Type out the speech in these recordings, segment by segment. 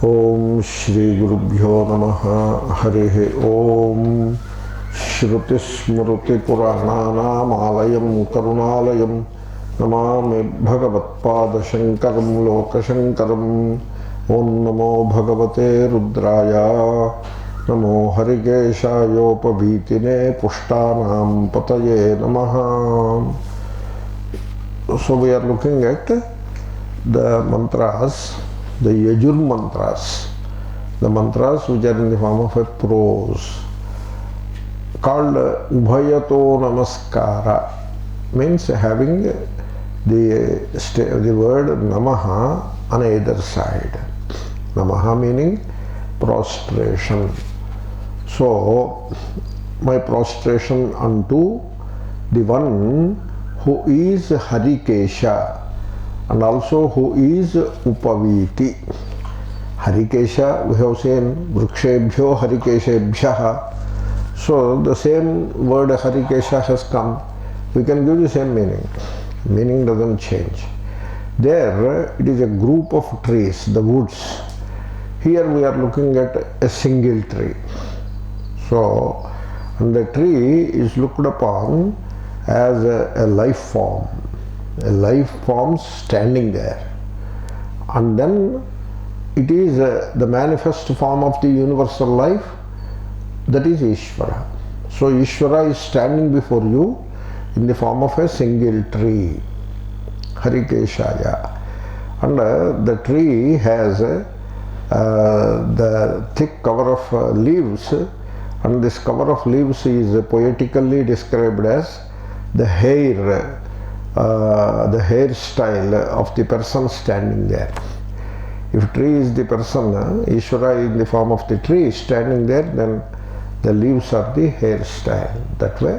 ओम श्री गुरुभ्यो नमः। हरिः ओम। श्रुतिस्मृतिपुराणानामालयं करुणालयं नमामि भगवत्पादशङ्करं लोकशङ्करम्। ओं नमो भगवते रुद्राय नमो हरिकेशायोपवीतिने पुष्टानां पतये नमः। So we are looking at the mantras, the Yajur mantras, the mantras which are in the form of a prose, called Ubhayato Namaskara, means having the word Namaha on either side. Namaha meaning prostration. So, my prostration unto the one who is Harikesha and also who is Upaviti. Harikesha, we have seen Vrukshebhyo Harikeshebhyaha. So the same word Harikesha has come. We can give the same meaning. Meaning doesn't change. There it is a group of trees, the woods. Here we are looking at a single tree. So, and the tree is looked upon as a life form standing there. And then it is the manifest form of the universal life, that is Ishvara. So Ishvara is standing before you in the form of a single tree, Harikeshaya. And the tree has the thick cover of leaves, and this cover of leaves is poetically described as the hairstyle of the person standing there. If tree is the person, Ishvara is in the form of the tree standing there, then the leaves are the hairstyle. That way,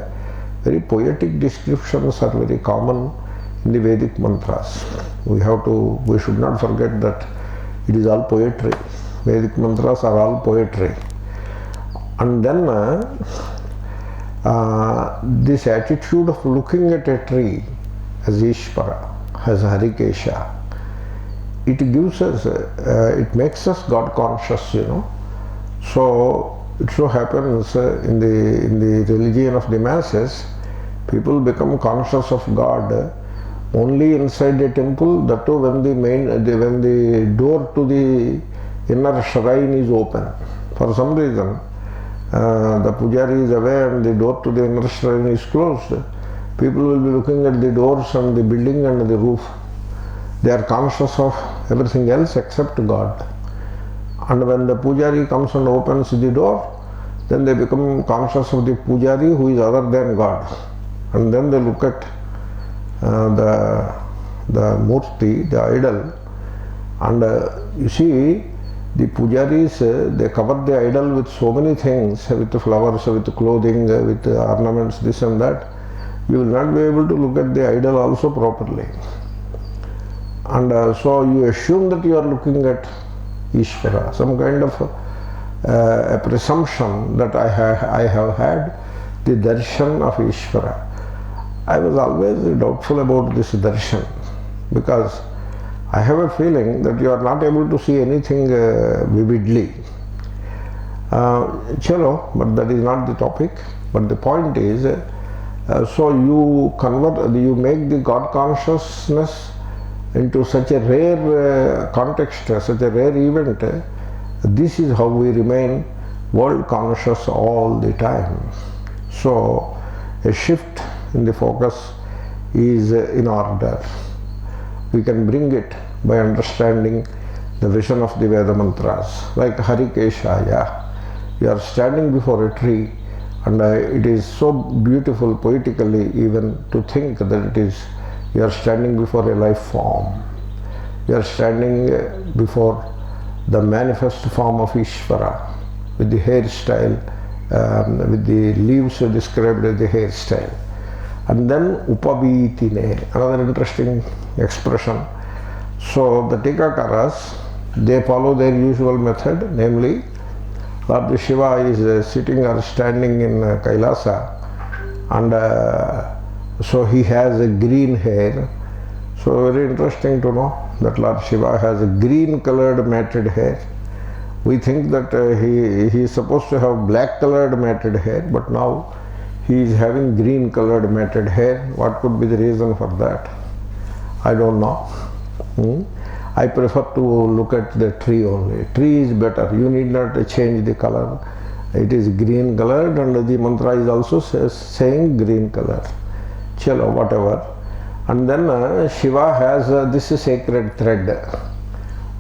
very poetic descriptions are very common in the Vedic mantras. We should not forget that it is all poetry. Vedic mantras are all poetry. And then this attitude of looking at a tree as Ishvara, as Harikesha, it gives us, it makes us God conscious, So it so happens in the religion of the masses, people become conscious of God only inside a temple, that too when the door to the inner shrine is open. For some reason, the pujari is away and the door to the inner shrine is closed. People will be looking at the doors and the building and the roof. They are conscious of everything else except God. And when the pujari comes and opens the door, then they become conscious of the pujari who is other than God. And then they look at the murti, the idol, and you see, the pujaris, they cover the idol with so many things, with flowers, with clothing, with ornaments, this and that. You will not be able to look at the idol also properly. And so you assume that you are looking at Ishvara, some kind of a presumption that I have had the darshan of Ishvara. I was always doubtful about this darshan because I have a feeling that you are not able to see anything vividly. But that is not the topic. But the point is, so you make the God consciousness into such a rare context, such a rare event. This is how we remain world conscious all the time. So a shift in the focus is in order. We can bring it by understanding the vision of the Veda mantras, like Harikeshaya. You are standing before a tree, and it is so beautiful poetically even to think that you are standing before a life form. You are standing before the manifest form of Ishvara, with the hairstyle, with the leaves described as the hairstyle. And then Upavitine, another interesting expression. So the Tikakaras, they follow their usual method, namely Lord Shiva is sitting or standing in Kailasa, and so he has a green hair. So very interesting to know that Lord Shiva has a green colored matted hair. We think that he is supposed to have black colored matted hair, but now he is having green colored matted hair. What could be the reason for that? I don't know. I prefer to look at the tree only. Tree is better. You need not change the color. It is green colored, and the mantra is also saying green color. Chalo, whatever. And then Shiva has this sacred thread,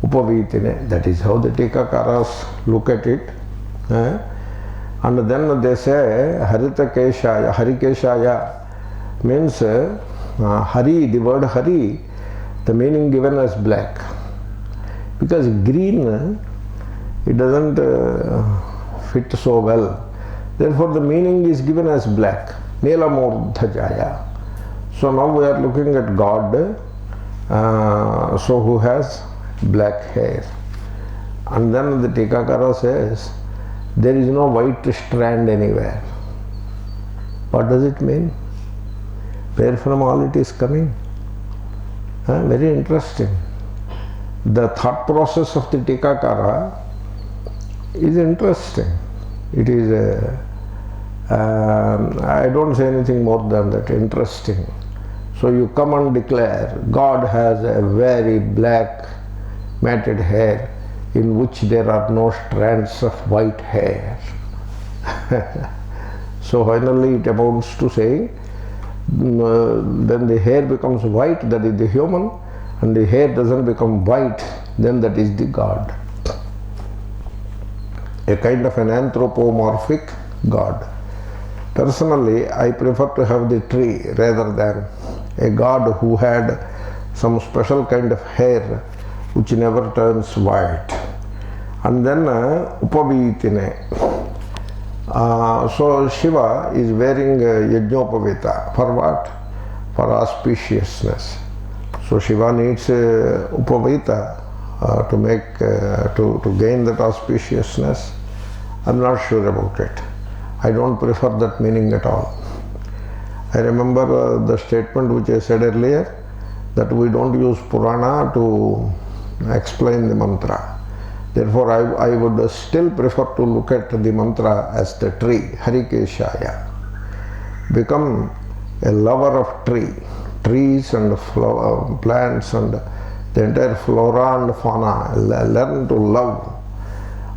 Upavitine. That is how the Tikakaras look at it. And then they say Harita Keshaya, Harikeshaya means Hari, the word Hari, the meaning given as black. Because green, it doesn't fit so well. Therefore the meaning is given as black. Nelamurdhajaya. So now we are looking at God, so who has black hair. And then the Tikakara says, there is no white strand anywhere. What does it mean? Where from all it is coming? Very interesting. The thought process of the Tikakara is interesting. It is I don't say anything more than that, interesting. So you come and declare God has a very black matted hair in which there are no strands of white hair. So finally it amounts to saying then the hair becomes white, that is the human, and the hair doesn't become white, then that is the God. A kind of an anthropomorphic God. Personally, I prefer to have the tree rather than a God who had some special kind of hair which never turns white. And then Upavitine. So Shiva is wearing Yajnopavita. For what? For auspiciousness. So Shiva needs Upavita to make to gain that auspiciousness. I'm not sure about it. I don't prefer that meaning at all. I remember the statement which I said earlier, that we don't use Purana to explain the mantra. Therefore, I would still prefer to look at the mantra as the tree, Harikeshaya. Become a lover of trees and plants and the entire flora and fauna. Learn to love.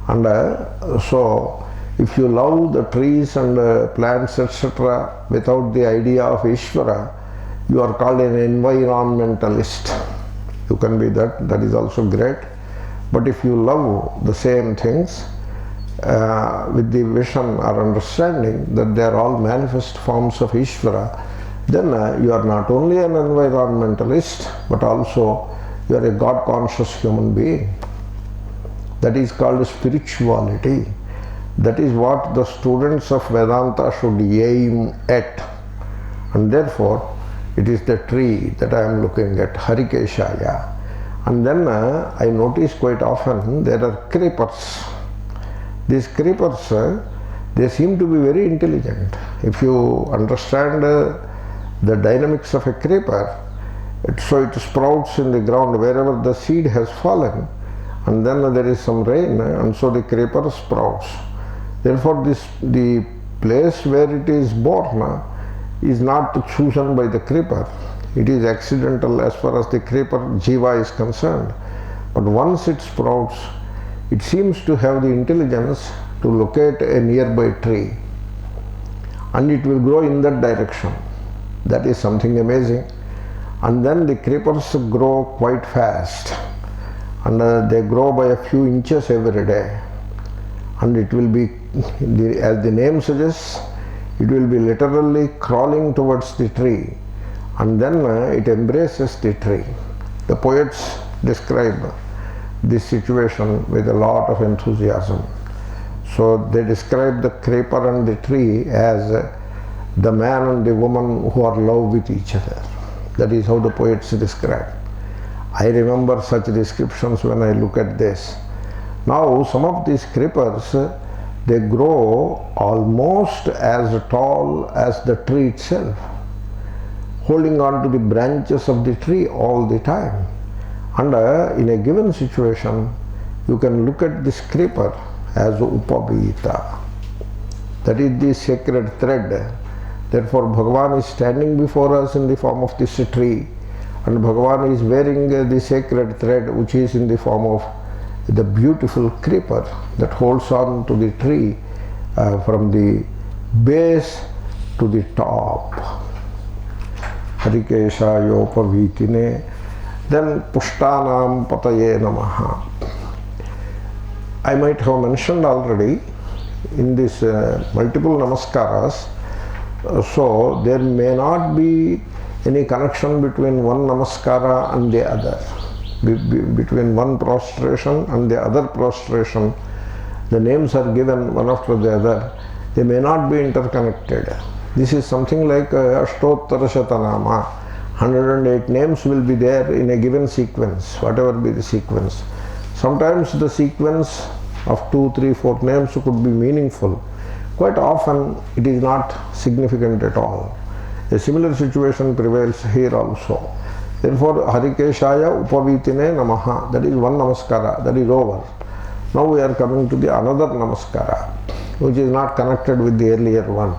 And so, if you love the trees and plants, etc., without the idea of Ishvara, you are called an environmentalist. You can be that, that is also great. But if you love the same things with the vision or understanding that they are all manifest forms of Ishvara, then you are not only an environmentalist, but also you are a God-conscious human being. That is called spirituality. That is what the students of Vedanta should aim at. And therefore, it is the tree that I am looking at, Harikeshaya. And then I notice quite often there are creepers. These creepers, they seem to be very intelligent. If you understand the dynamics of a creeper, so it sprouts in the ground wherever the seed has fallen, and then there is some rain, and so the creeper sprouts. Therefore, the place where it is born is not chosen by the creeper. It is accidental as far as the creeper jiva is concerned. But once it sprouts, it seems to have the intelligence to locate a nearby tree, and it will grow in that direction. That is something amazing. And then the creepers grow quite fast, and they grow by a few inches every day. And it will be, as the name suggests, it will be literally crawling towards the tree, and then it embraces the tree. The poets describe this situation with a lot of enthusiasm. So they describe the creeper and the tree as the man and the woman who are in love with each other. That is how the poets describe. I remember such descriptions when I look at this. Now some of these creepers, they grow almost as tall as the tree itself, holding on to the branches of the tree all the time. And in a given situation, you can look at this creeper as Upavita. That is the sacred thread. Therefore, Bhagavan is standing before us in the form of this tree, and Bhagavan is wearing the sacred thread which is in the form of the beautiful creeper that holds on to the tree from the base to the top. Harikeshayopavitine. Then Pushtanam Pataye Namaha. I might have mentioned already in this multiple namaskaras, so there may not be any connection between one namaskara and the other, between one prostration and the other prostration. The names are given one after the other. They may not be interconnected. This is something like Ashtottara Shatanama. 108 names will be there in a given sequence, whatever be the sequence. Sometimes the sequence of 2, 3, 4 names could be meaningful. Quite often it is not significant at all. A similar situation prevails here also. Therefore, Harikeshaya Upavitine Namaha, that is one namaskara, that is over. Now we are coming to the another namaskara, which is not connected with the earlier one.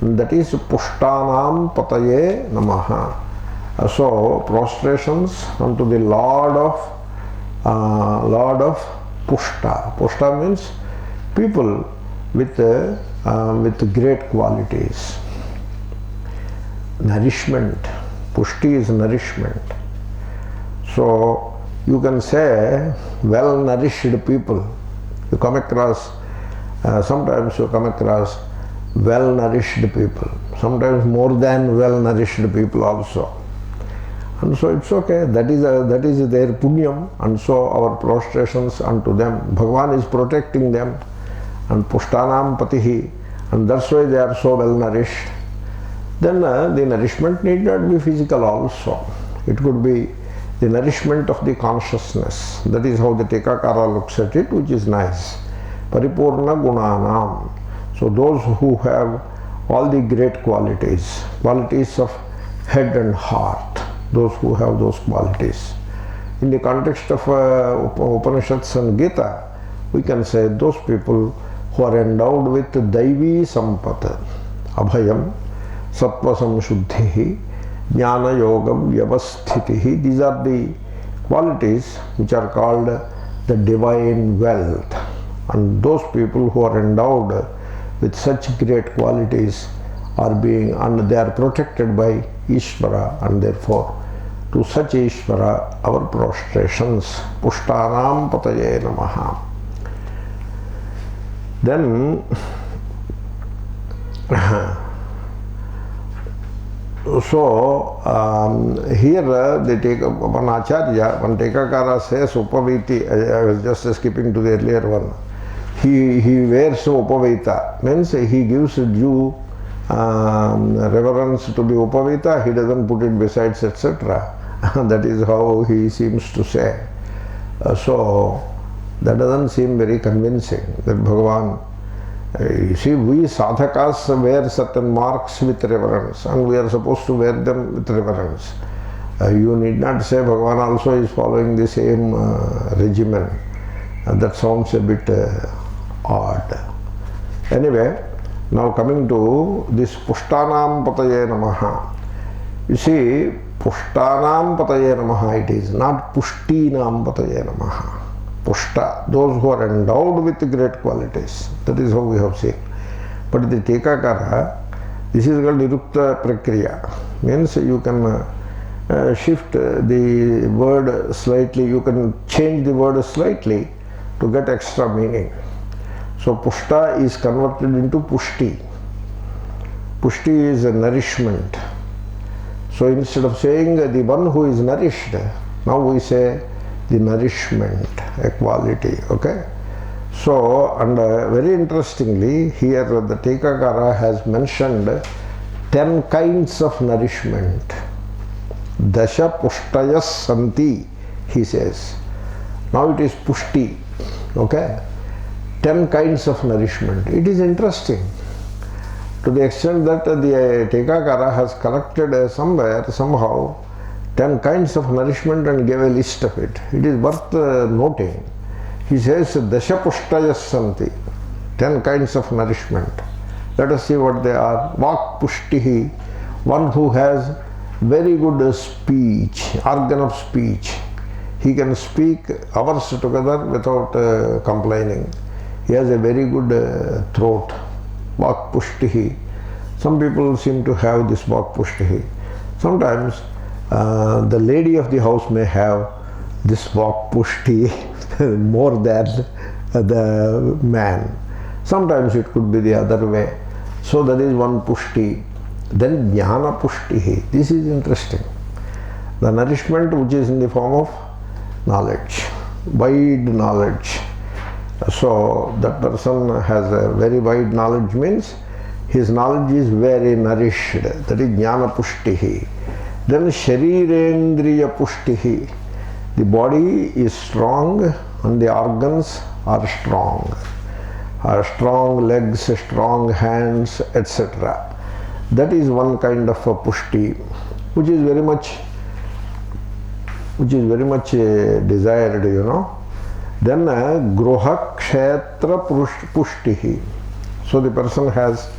And that is Pushtanam Pataye Namaha. So, prostrations unto the Lord of Pushta. Pushta means people with great qualities. Nourishment. Pushti is nourishment. So you can say well nourished people. You come across, sometimes you come across well nourished people, sometimes more than well nourished people also. And so it's okay, that is their punyam, and so our prostrations unto them. Bhagavan is protecting them, and Pushtanam Patihi, and that's why they are so well nourished. Then the nourishment need not be physical also. It could be the nourishment of the consciousness. That is how the Tikakara looks at it, which is nice. Paripurna Gunanam. So those who have all the great qualities of head and heart, those who have those qualities. In the context of Upanishads and Gita, we can say those people who are endowed with Daivi Sampata, Abhayam, Sattva Samshuddhihi, Jnana Yogam, Vyavasthitihi. These are the qualities which are called the divine wealth. And those people who are endowed with such great qualities and they are protected by Ishvara, and therefore to such Ishvara our prostrations. Pushtanam Pataye Namaha. Then so here they take one Acharya, one Tekakara says Upaviti. I was just skipping to the earlier one. He wears Upavita, means he gives due reverence to the Upavita, he doesn't put it besides, etc. That is how he seems to say. So that doesn't seem very convincing, that Bhagavan, you see, we sadhakas wear certain marks with reverence, and we are supposed to wear them with reverence. You need not say Bhagavan also is following the same regimen. That sounds a bit odd. Anyway, now coming to this Pushtanam Pataye Namaha. You see, Pushtanam Pataye Namaha it is, not Pushtinam Pataye Namaha. Pushta, those who are endowed with great qualities. That is how we have seen. But the Tikakara, this is called Nirukta Prakriya. Means you can shift the word slightly, you can change the word slightly to get extra meaning. So Pushta is converted into Pushti. Pushti is a nourishment. So instead of saying the one who is nourished, now we say the nourishment, a quality, okay? So, and very interestingly, here the Tikakara has mentioned 10 kinds of nourishment. Dasha Pushtayas Santi, he says. Now it is Pushti, okay? 10 kinds of nourishment. It is interesting to the extent that the Tikakara has collected somewhere, somehow, 10 kinds of nourishment and gave a list of it. It is worth noting. He says, Dasha Pushtayas Santi, 10 kinds of nourishment. Let us see what they are. Vak Pushtihi, one who has very good speech, organ of speech. He can speak hours together without complaining. He has a very good throat. Vak Pushtihi. Some people seem to have this Vak Pushtihi. Sometimes the lady of the house may have this Vak Pushti more than the man. Sometimes it could be the other way. So that is one Pushti. Then Jnana Pushtihi. This is interesting. The nourishment which is in the form of knowledge, wide knowledge. So that person has a very wide knowledge, means his knowledge is very nourished. That is Jnana Pushtihi. Then Sharirendriya Pushtihi. The body is strong and the organs are strong. Strong legs, strong hands, etc. That is one kind of a pushti, which is very much desired, you know. Then Gruha Kshetra Pushtihi. So the person has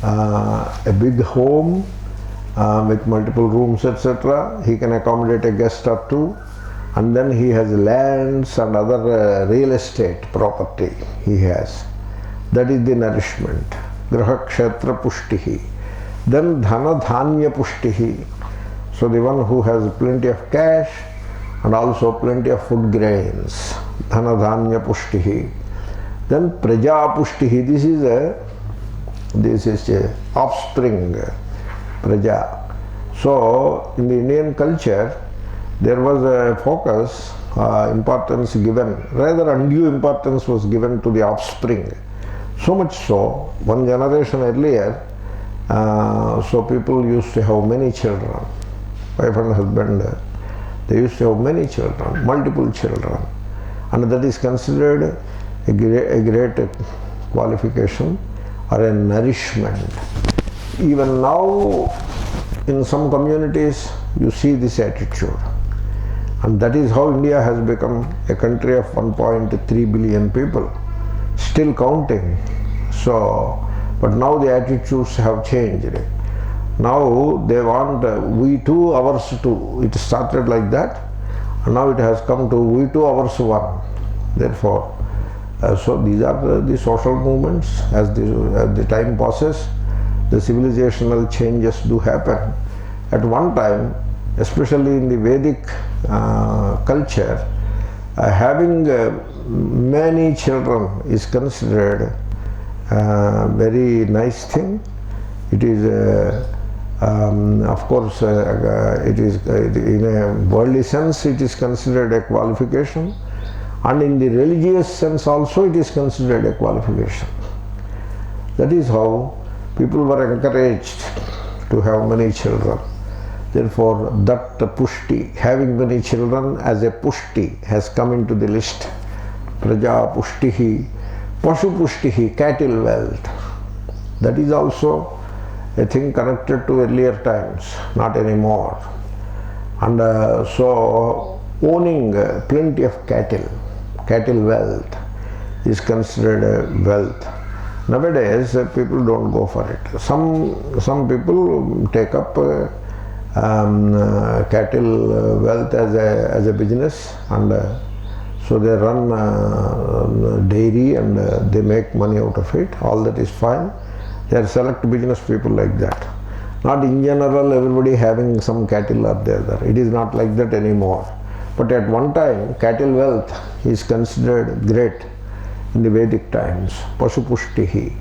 a big home with multiple rooms, etc. He can accommodate a guest or two. And then he has lands and other real estate property he has. That is the nourishment. Graha Kshetra Pushtihi. Then Dhana Dhanya Pushtihi. So the one who has plenty of cash and also plenty of food grains. Dhana Dhanya Pushtihi. Then Praja Pushtihi. This is a offspring. Praja. So in the Indian culture, there was a focus, importance given, rather undue importance was given to the offspring. So much so, one generation earlier, so people used to have many children, wife and husband, they used to have many children, multiple children, and that is considered a great qualification or a nourishment. Even now, in some communities, you see this attitude. And that is how India has become a country of 1.3 billion people, still counting. So, but now the attitudes have changed. Now they want we too, ours too. It started like that, and now it has come to we too, ours one. Therefore, so these are the social movements. As the time passes, the civilizational changes do happen. At one time, especially in the Vedic culture, having many children is considered a very nice thing. It is, of course, it is in a worldly sense, it is considered a qualification, and in the religious sense also it is considered a qualification. That is how people were encouraged to have many children. Therefore, that pushti, having many children as a pushti, has come into the list. Praja pushtihi, pashu pushtihi, cattle wealth. That is also a thing connected to earlier times, not anymore. And so, owning plenty of cattle wealth is considered wealth. Nowadays, people don't go for it. Some people take up cattle wealth as a business, and so they run dairy and they make money out of it. All that is fine. They are select business people like that. Not in general everybody having some cattle are there. It is not like that anymore. But at one time, cattle wealth is considered great in the Vedic times. Pashu pushtihi.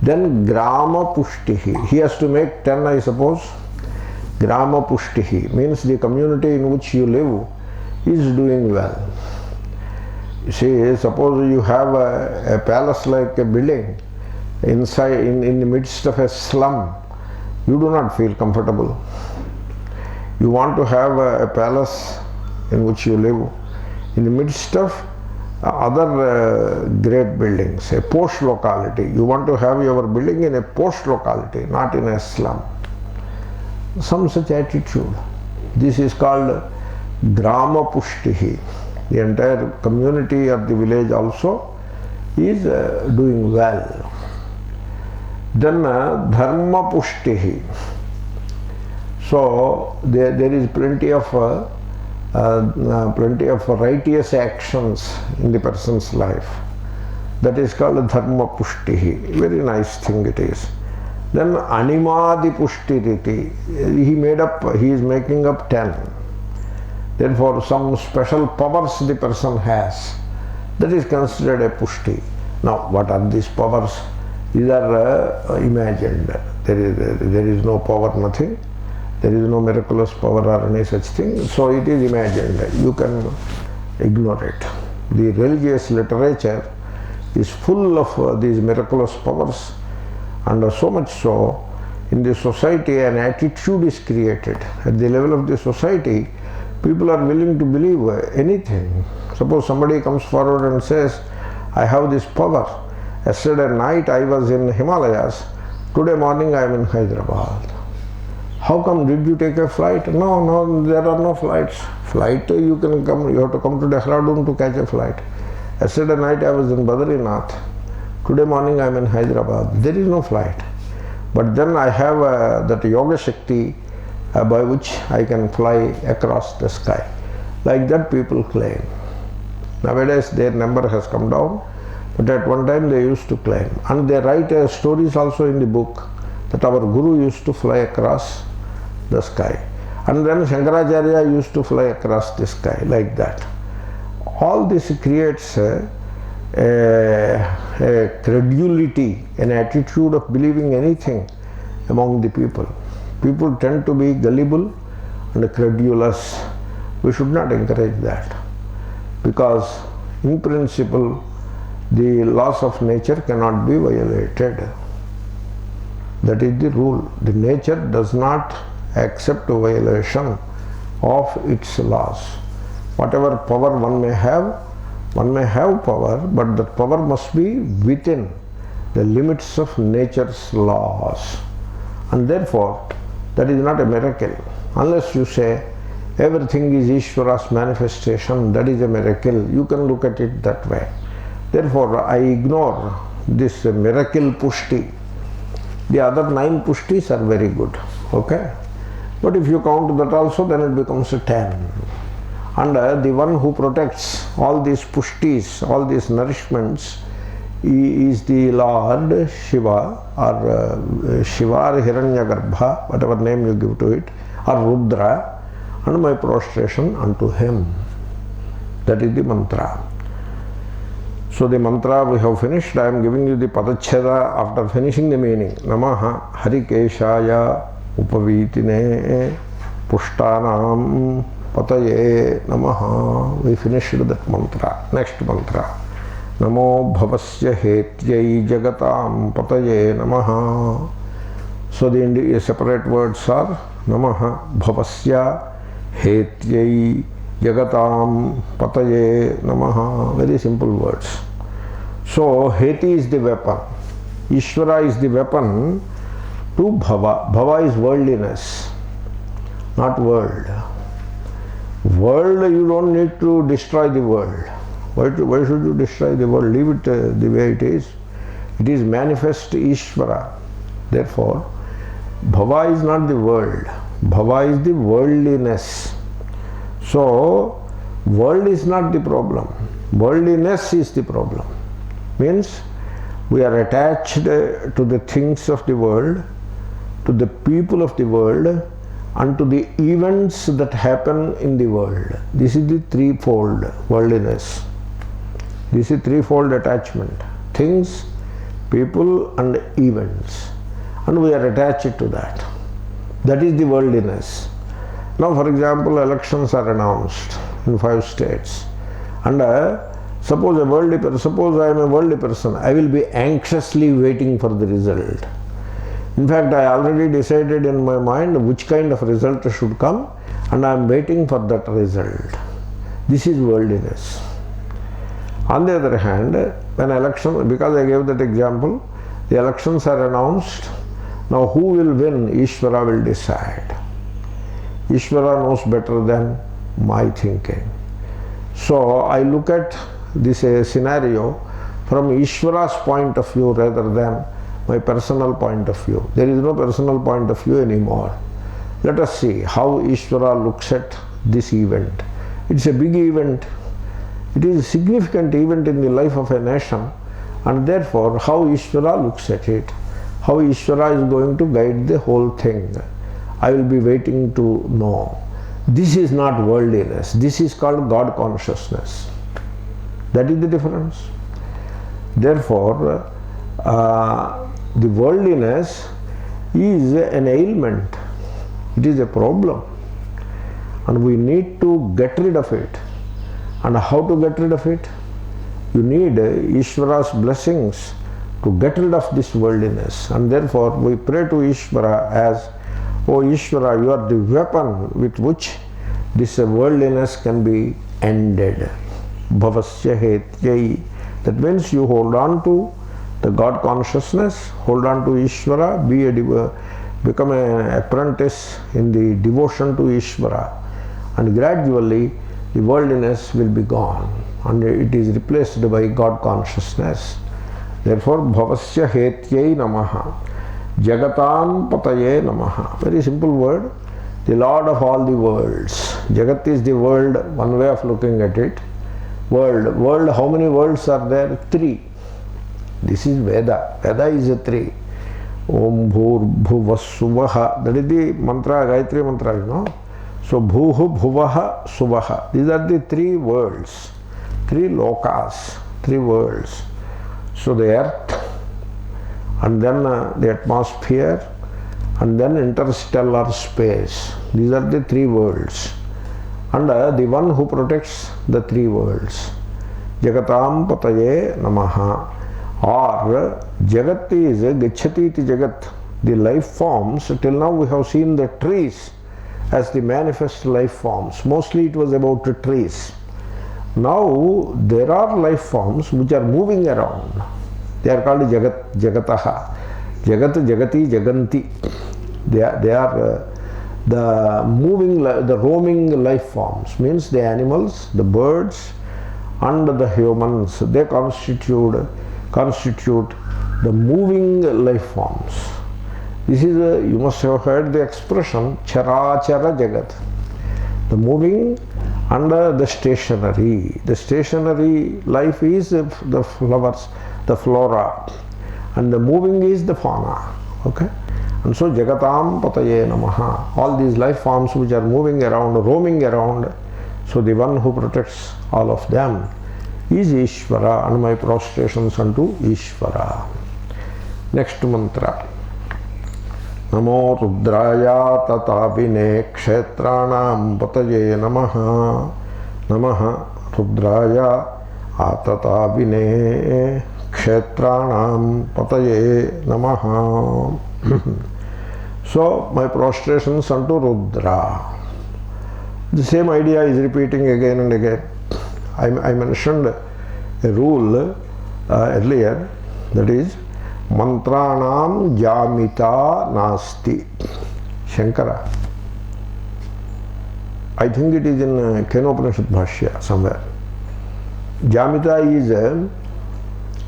Then grama pushtihi. He has to make 10, I suppose. Grama pushtihi means the community in which you live is doing well. You see, suppose you have a palace-like a building inside in the midst of a slum, you do not feel comfortable. You want to have a palace in which you live in the midst of other great buildings, a posh locality. You want to have your building in a posh locality, not in a slum. Some such attitude. This is called grama pushtihi. the entire community or the village also is doing well. Then dharma pushtihi. So there is plenty of righteous actions in the person's life. That is called dharma pushtihi. Very nice thing it is. Then animadi pushtiriti. He is making up 10. Therefore some special powers the person has. That is considered a pushti. Now what are these powers? These are imagined. There is no power, nothing. There is no miraculous power or any such thing. So it is imagined. You can ignore it. The religious literature is full of these miraculous powers, and so much so in the society an attitude is created. At the level of the society, people are willing to believe anything. Suppose somebody comes forward and says, I have this power. Yesterday night I was in Himalayas, today morning I am in Hyderabad. How come? Did you take a flight? No, there are no flights. Flight you can come, you have to come to Dehradun to catch a flight. Yesterday night I was in Badrinath, today morning I am in Hyderabad. There is no flight. But then I have that Yoga Shakti by which I can fly across the sky. Like that people claim. Nowadays their number has come down, but at one time they used to claim. And they write stories also in the book that our Guru used to fly across the sky. And then Shankaracharya used to fly across the sky, like that. All this creates a credulity, an attitude of believing anything among the people. People tend to be gullible and credulous. We should not encourage that, because in principle the laws of nature cannot be violated. That is the rule. The nature does not accept violation of its laws. Whatever power one may have power, but that power must be within the limits of nature's laws. And therefore, that is not a miracle. Unless you say everything is Ishvara's manifestation, that is a miracle. You can look at it that way. Therefore, I ignore this miracle pushti. The other 9 pushtis are very good. Okay? But if you count that also, then it becomes a 10. And the one who protects all these pushtis, all these nourishments, is the Lord Shiva, or Shiva or Hiranyagarbha, whatever name you give to it, or Rudra, and my prostration unto him. That is the mantra. So the mantra we have finished. I am giving you the Padacheda after finishing the meaning. Namaha Harikeshaya Upavitine Pushtanam Pataye Namaha. We finished that mantra. Next mantra. Namo Bhavasya Hetyai Jagatam Pataye Namaha. So the separate words are Namaha Bhavasya Hetyai Jagatam Pataye Namaha. Very simple words. So Heti is the weapon. Ishvara is the weapon to Bhava. Bhava is worldliness, not world. World, you don't need to destroy the world. Why should you destroy the world? Leave it the way it is. It is manifest Ishvara. Therefore, Bhava is not the world. Bhava is the worldliness. So, world is not the problem. Worldliness is the problem. Means, we are attached to the things of the world, to the people of the world, and to the events that happen in the world. This is the threefold worldliness. This is threefold attachment. Things, people, and events. And we are attached to that. That is the worldliness. Now, for example, elections are announced in 5 states. And suppose I am a worldly person, I will be anxiously waiting for the result. In fact, I already decided in my mind which kind of result should come, and I am waiting for that result. This is worldliness. On the other hand, when election, because I gave that example, the elections are announced. Now who will win? Ishvara will decide. Ishvara knows better than my thinking. So I look at this scenario from Ishvara's point of view rather than my personal point of view. There is no personal point of view anymore. Let us see how Ishvara looks at this event. It's a big event. It is a significant event in the life of a nation, and therefore how Ishvara looks at it, how Ishvara is going to guide the whole thing, I will be waiting to know. This is not worldliness. This is called God consciousness. That is the difference. Therefore, the worldliness is an ailment. It is a problem. And we need to get rid of it. And how to get rid of it? You need Ishvara's blessings to get rid of this worldliness. And therefore, we pray to Ishvara as, "Oh Ishvara, you are the weapon with which this worldliness can be ended." Bhavasya hetyai. That means you hold on to the God consciousness, hold on to Ishvara, become an apprentice in the devotion to Ishvara, and gradually the worldliness will be gone and it is replaced by God consciousness. Therefore, Bhavasya hetyai namaha, Jagatam pataye namaha. Very simple word. The Lord of all the worlds. Jagat is the world, one way of looking at it. World, how many worlds are there? 3. This is Veda. Veda is a 3. Om Bhur Bhuvah Suvaha. That is the mantra, Gayatri mantra, you know. So Bhuhu Bhuvaha Suvaha. These are the 3 worlds, 3 lokas, 3 worlds. So the earth, and then the atmosphere, and then interstellar space. These are the 3 worlds. And the one who protects the 3 worlds. Jagatam pataye namaha. Or Jagat is Gacchati iti Jagat. The life forms, till now we have seen the trees as the manifest life forms. Mostly it was about the trees. Now there are life forms which are moving around. They are called Jagat, Jagataha. Jagat, Jagati, Jaganti. They are the moving, the roaming life forms, means the animals, the birds and the humans. They constitute the moving life forms. This is you must have heard the expression Charachara Jagat. The moving and the stationary. The stationary life is the flowers, the flora, and the moving is the fauna. Okay? And so Jagatam pataye namaha. All these life forms which are moving around, roaming around, so the one who protects all of them is Ishvara, and my prostrations unto Ishvara. Next mantra. Namo Rudraya tatavine kshetranam pataye namaha. Namaha Rudraya atatavine kshetranam pataye namaha. So my prostrations unto Rudra. The same idea is repeating again and again. I mentioned a rule earlier, that is mantranam jamita nasti. Shankara. I think it is in Kenopanishad Bhashya somewhere. Jamita is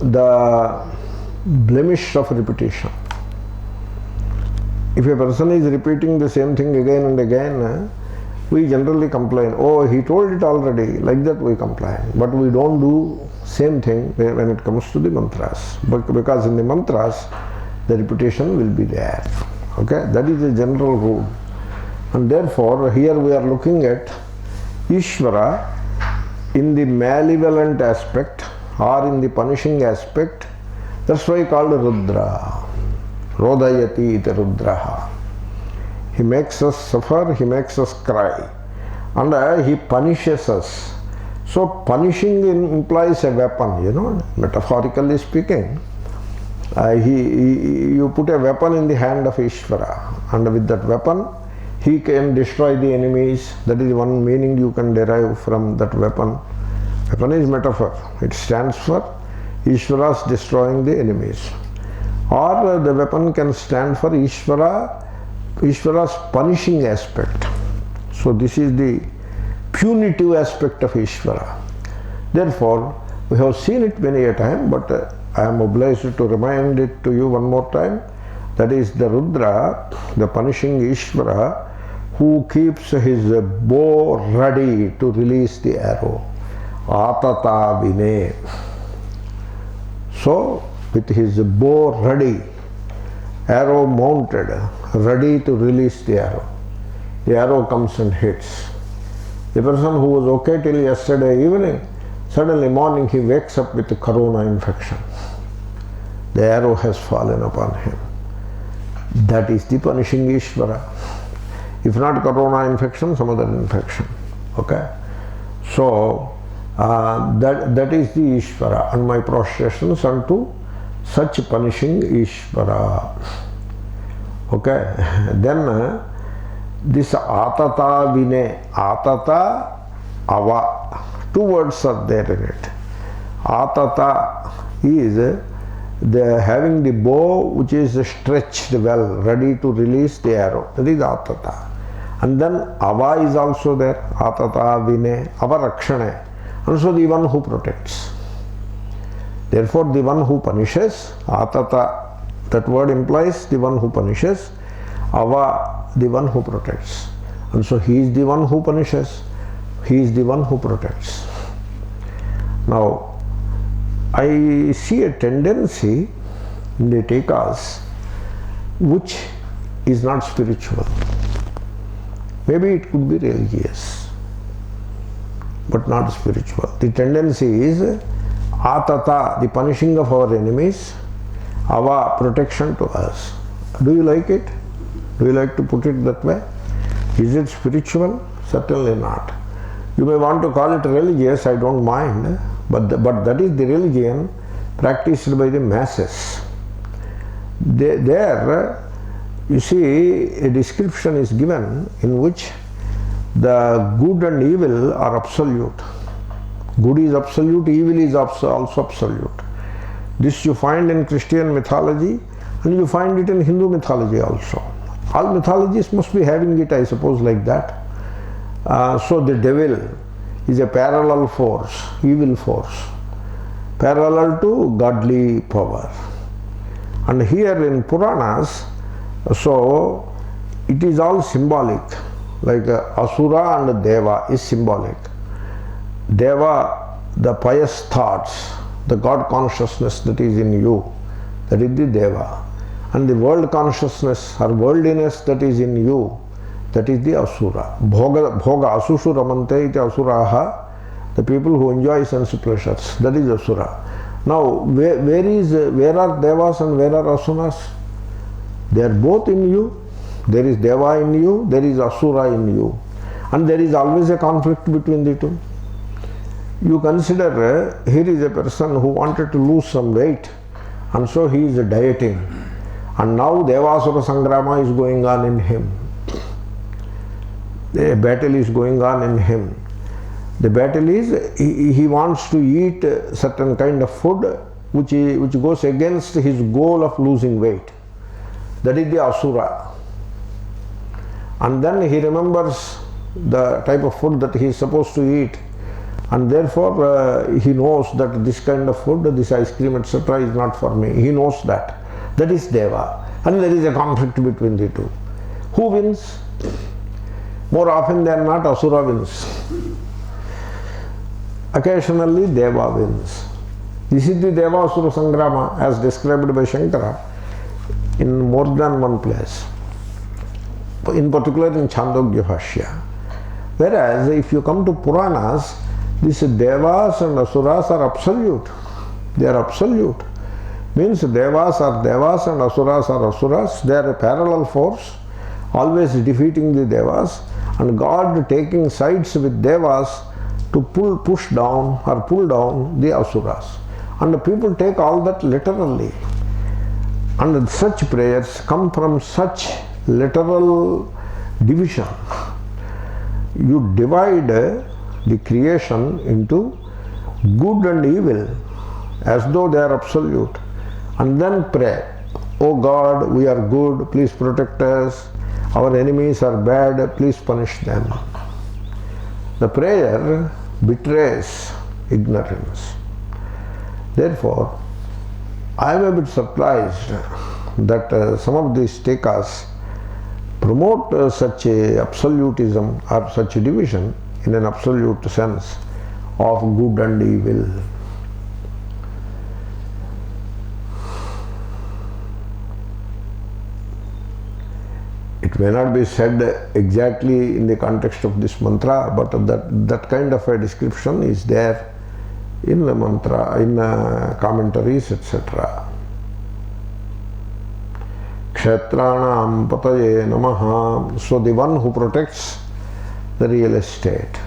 the blemish of repetition. If a person is repeating the same thing again and again, we generally complain, "Oh, he told it already." Like that we complain. But we don't do same thing when it comes to the mantras. Because in the mantras, the repetition will be there. Okay? That is a general rule. And therefore, here we are looking at Ishvara in the malevolent aspect or in the punishing aspect. That's why called Rudra. Rodayati iti Rudraha. He makes us suffer, he makes us cry, and he punishes us. So punishing implies a weapon, you know, metaphorically speaking. You put a weapon in the hand of Ishvara, and with that weapon he can destroy the enemies. That is one meaning you can derive from that weapon. Weapon is metaphor. It stands for Ishvara's destroying the enemies. Or the weapon can stand for Ishvara's punishing aspect. So this is the punitive aspect of Ishvara. Therefore, we have seen it many a time, but I am obliged to remind it to you one more time. That is the Rudra, the punishing Ishvara, who keeps his bow ready to release the arrow. Atata vine. So, with his bow ready, arrow mounted, ready to release the arrow. The arrow comes and hits. The person who was okay till yesterday evening, suddenly morning he wakes up with a corona infection. The arrow has fallen upon him. That is the punishing Ishvara. If not corona infection, some other infection. Okay? So, that is the Ishvara, and my prostrations unto such punishing Ishvara. Okay? Then this atata vine, atata ava, two words are there in it. Atata is the having the bow which is stretched well, ready to release the arrow. That is atata. And then ava is also there. Atata vine, ava rakshane. Also the one who protects. Therefore the one who punishes, atata, that word implies the one who punishes, ava, the one who protects. And so he is the one who punishes, he is the one who protects. Now, I see a tendency in the Tikas which is not spiritual. Maybe it could be religious, but not spiritual. The tendency is atata, the punishing of our enemies, ava, protection to us. Do you like it? Do you like to put it that way? Is it spiritual? Certainly not. You may want to call it religious, I don't mind, but that is the religion practiced by the masses. There, you see, a description is given in which the good and evil are absolute. Good is absolute, evil is also absolute. This you find in Christian mythology, and you find it in Hindu mythology also. All mythologies must be having it, I suppose, like that. So the devil is a parallel force, evil force, parallel to godly power. And here in Puranas, so it is all symbolic, like Asura and Deva is symbolic. Deva, the pious thoughts, the God consciousness that is in you, that is the Deva. And the world consciousness or worldliness that is in you, that is the Asura. Bhoga asushu ramante iti asuraha, the people who enjoy sense pleasures, that is Asura. Now, where are Devas and where are Asuras? They are both in you. There is Deva in you, there is Asura in you. And there is always a conflict between the two. You consider, here is a person who wanted to lose some weight, and so he is dieting. And now Devasura Sangrama is going on in him. A battle is going on in him. The battle is, he wants to eat certain kind of food which goes against his goal of losing weight. That is the Asura. And then he remembers the type of food that he is supposed to eat, and therefore he knows that this kind of food, this ice cream, etc. is not for me. He knows that. That is Deva. And there is a conflict between the two. Who wins? More often than not, Asura wins. Occasionally Deva wins. This is the Deva-Asura Sangrama as described by Shankara in more than one place. In particular in Chandogya Bhashya. Whereas if you come to Puranas, these Devas and Asuras are absolute. They are absolute. Means Devas are Devas and Asuras are Asuras. They are a parallel force, always defeating the Devas, and God taking sides with Devas to push down or pull down the Asuras. And the people take all that literally. And such prayers come from such literal division. You divide the creation into good and evil as though they are absolute, and then pray, "Oh God, we are good, please protect us. Our enemies are bad, please punish them." The prayer betrays ignorance. Therefore, I am a bit surprised that some of these tekas promote such a absolutism or such a division in an absolute sense of good and evil. It may not be said exactly in the context of this mantra, but that kind of a description is there in the mantra, in commentaries, etc. Kshetranam pataye namaha. So the one who protects the real estate.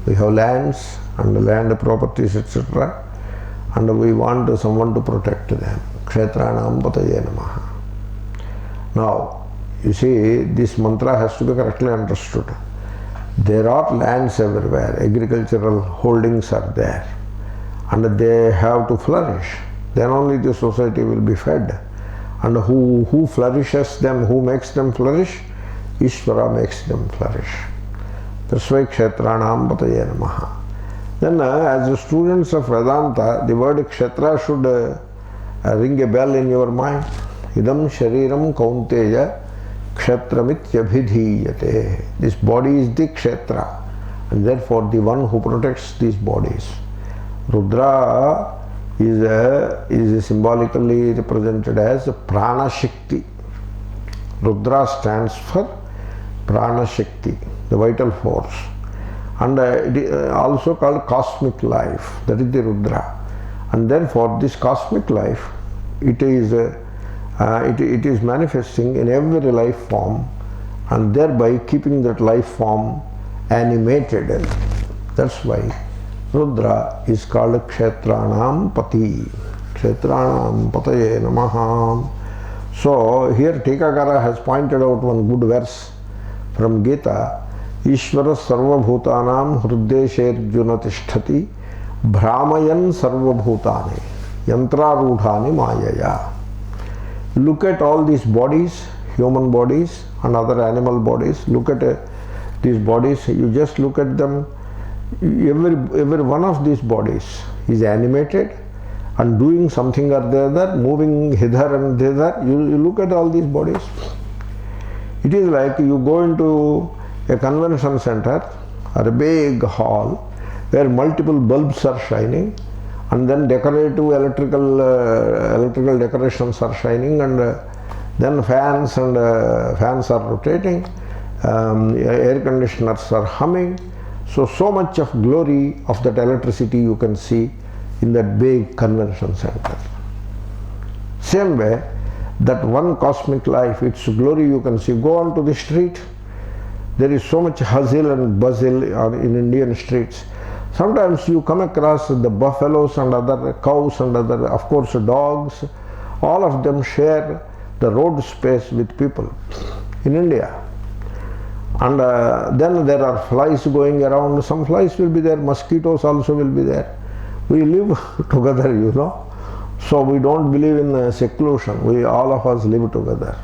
We have lands and land properties, etc. And we want someone to protect them. Kshetranam pataye namaha. Now, you see, this mantra has to be correctly understood. There are lands everywhere, agricultural holdings are there, and they have to flourish. Then only the society will be fed. And who flourishes them, who makes them flourish? Ishvara makes them flourish. That's why Kshetranam pataye namaha. Then as the students of Vedanta, the word Kshetra should ring a bell in your mind. Idam shariram kaunteya kshetramityabhidhiyate. This body is the kshetra, and therefore the one who protects these bodies. Rudra is symbolically represented as Prana Shakti. Rudra stands for Prana Shakti, the vital force, and it is also called cosmic life. That is the Rudra, and therefore this cosmic life, it is manifesting in every life form, and thereby keeping that life form animated. That's why Rudra is called Kshetranam Pati. Kshetranam Pataye Namaha. So here Tikakara has pointed out one good verse from Gita. Ishvara Sarva Bhutanam Hruddesherjuna Tishtati Brahmayan Sarva Bhutani Yantra Rudhani Mayaya. Look at all these bodies, human bodies and other animal bodies. Look at these bodies. You just look at them. Every one of these bodies is animated and doing something or the other, moving hither and thither. You look at all these bodies. It is like you go into a convention center or a big hall where multiple bulbs are shining, and then decorative electrical decorations are shining, and then fans are rotating, air conditioners are humming. So much of glory of that electricity you can see in that big convention center. Same way, that one cosmic life, its glory you can see. Go on to the street. There is so much hustle and bustle in Indian streets. Sometimes you come across the buffaloes and other cows and other, of course, dogs. All of them share the road space with people in India. And then there are flies going around. Some flies will be there, mosquitoes also will be there. We live together, you know. So we don't believe in seclusion. We all of us live together.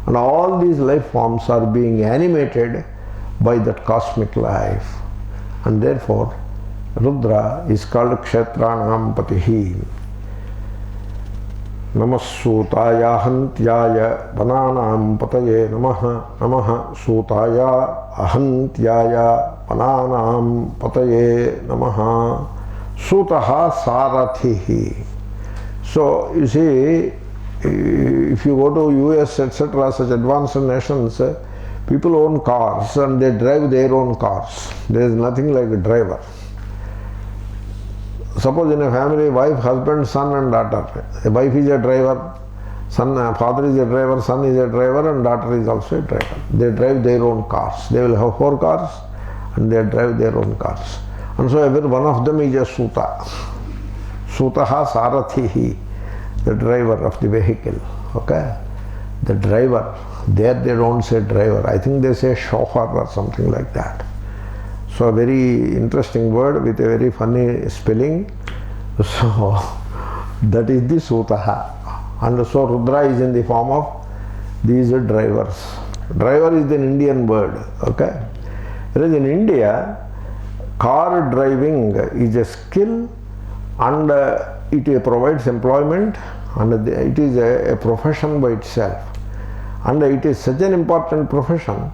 And all these life forms are being animated by that cosmic life. And therefore, Rudra is called Kshetranam Patihi. Namasutaya hantyaya bananam pataye namaha. Namaha sutaya ahantyaya bananam pataye namaha. Sutaha sarathihi. So you see, if you go to US, etc., such advanced nations, people own cars and they drive their own cars. There is nothing like a driver. Suppose in a family, wife, husband, son and daughter. A wife is a driver, father is a driver, son is a driver, and daughter is also a driver. They drive their own cars. They will have 4 cars and they drive their own cars. And so every one of them is a suta. Sutaha sarathihi, the driver of the vehicle. Okay? The driver. There they don't say driver. I think they say chauffeur or something like that. So a very interesting word with a very funny spelling. So that is the Sutaha. And so Rudra is in the form of these drivers. Driver is an Indian word. Okay. Whereas in India, car driving is a skill, and it provides employment, and it is a profession by itself, and it is such an important profession.